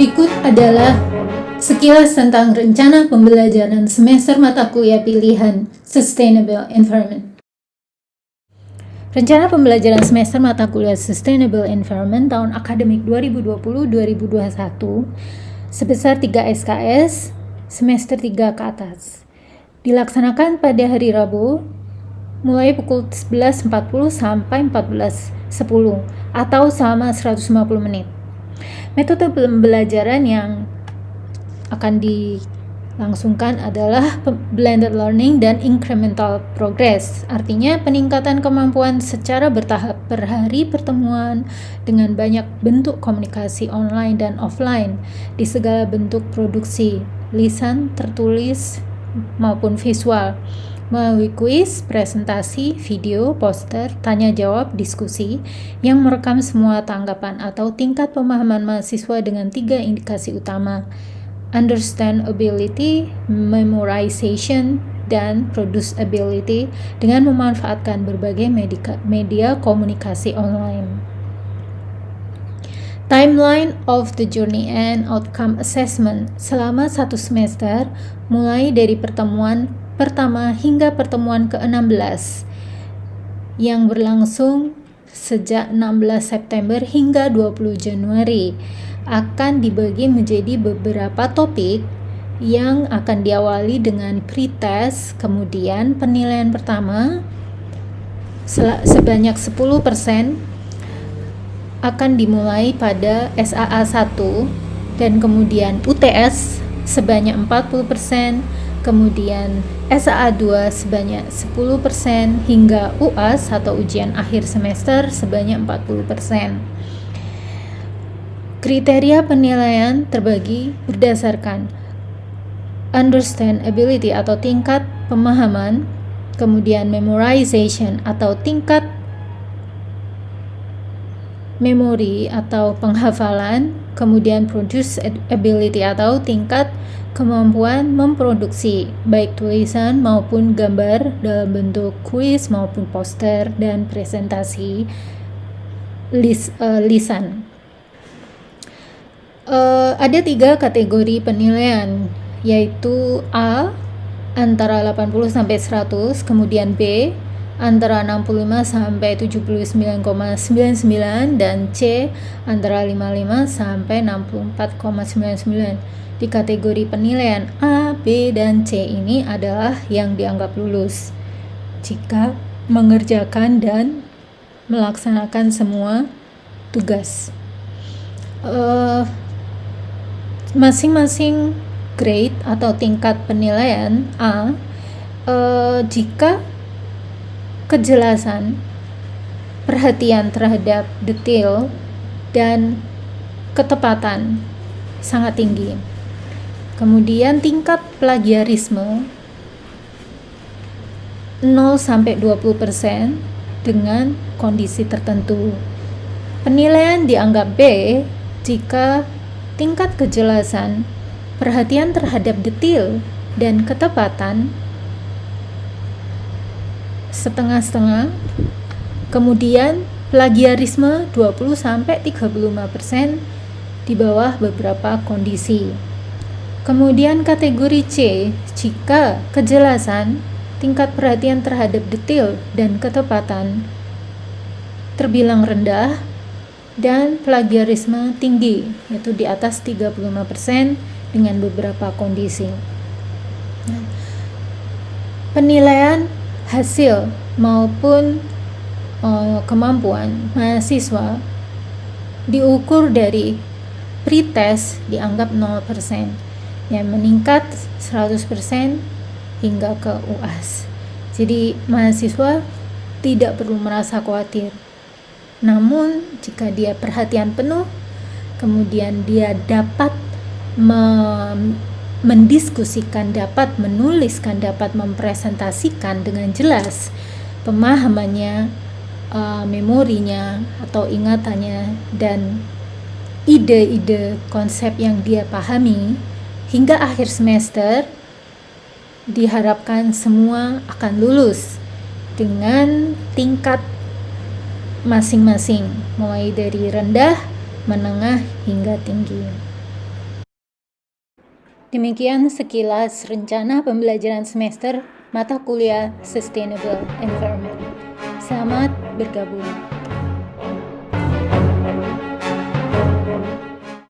Berikut adalah sekilas tentang rencana pembelajaran semester mata kuliah pilihan Sustainable Environment. Rencana pembelajaran semester mata kuliah Sustainable Environment tahun akademik 2020-2021 sebesar 3 SKS semester 3 ke atas. Dilaksanakan pada hari Rabu mulai pukul 11.40 sampai 14.10 atau selama 150 menit. Metode pembelajaran yang akan dilangsungkan adalah blended learning dan incremental progress. Artinya peningkatan kemampuan secara bertahap per hari pertemuan dengan banyak bentuk komunikasi online dan offline di segala bentuk produksi, lisan, tertulis, maupun visual, melalui kuis, presentasi, video, poster, tanya jawab, diskusi yang merekam semua tanggapan atau tingkat pemahaman mahasiswa dengan 3 indikasi utama: understandability, memorization, dan producibility dengan memanfaatkan berbagai media komunikasi online. Timeline of the Journey and Outcome Assessment selama 1 semester mulai dari pertemuan pertama hingga pertemuan ke-16 yang berlangsung sejak 16 September hingga 20 Januari akan dibagi menjadi beberapa topik yang akan diawali dengan pretest, kemudian penilaian pertama sebanyak 10% akan dimulai pada SAA 1 dan kemudian UTS sebanyak 40%, kemudian SAA 2 sebanyak 10% hingga UAS atau ujian akhir semester sebanyak 40%. Kriteria penilaian terbagi berdasarkan understandability atau tingkat pemahaman, kemudian memorization atau tingkat memori atau penghafalan, kemudian producibility atau tingkat kemampuan memproduksi baik tulisan maupun gambar dalam bentuk kuis maupun poster dan presentasi lisan. Ada 3 kategori penilaian, yaitu A antara 80 sampai 100, kemudian B antara 65 sampai 79,99 dan C antara 55 sampai 64,99. Di kategori penilaian A, B, dan C ini adalah yang dianggap lulus jika mengerjakan dan melaksanakan semua tugas. Masing-masing grade atau tingkat penilaian A, jika kejelasan, perhatian terhadap detail, dan ketepatan sangat tinggi. Kemudian tingkat plagiarisme 0 sampai 20% dengan kondisi tertentu. Penilaian dianggap B jika tingkat kejelasan, perhatian terhadap detail, dan ketepatan setengah-setengah. Kemudian plagiarisme 20 sampai 35% di bawah beberapa kondisi. Kemudian kategori C, jika kejelasan, tingkat perhatian terhadap detail dan ketepatan terbilang rendah dan plagiarisme tinggi, yaitu di atas 35% dengan beberapa kondisi. Penilaian hasil maupun kemampuan mahasiswa diukur dari pretest dianggap 0%, yang meningkat 100% hingga ke UAS. Jadi mahasiswa tidak perlu merasa khawatir. Namun jika dia perhatian penuh, kemudian dia dapat mendiskusikan, dapat menuliskan, dapat mempresentasikan dengan jelas pemahamannya, memorinya atau ingatannya, dan ide-ide konsep yang dia pahami, hingga akhir semester diharapkan semua akan lulus dengan tingkat masing-masing, mulai dari rendah, menengah, hingga tinggi. Demikian sekilas rencana pembelajaran semester mata kuliah Sustainable Environment. Selamat bergabung.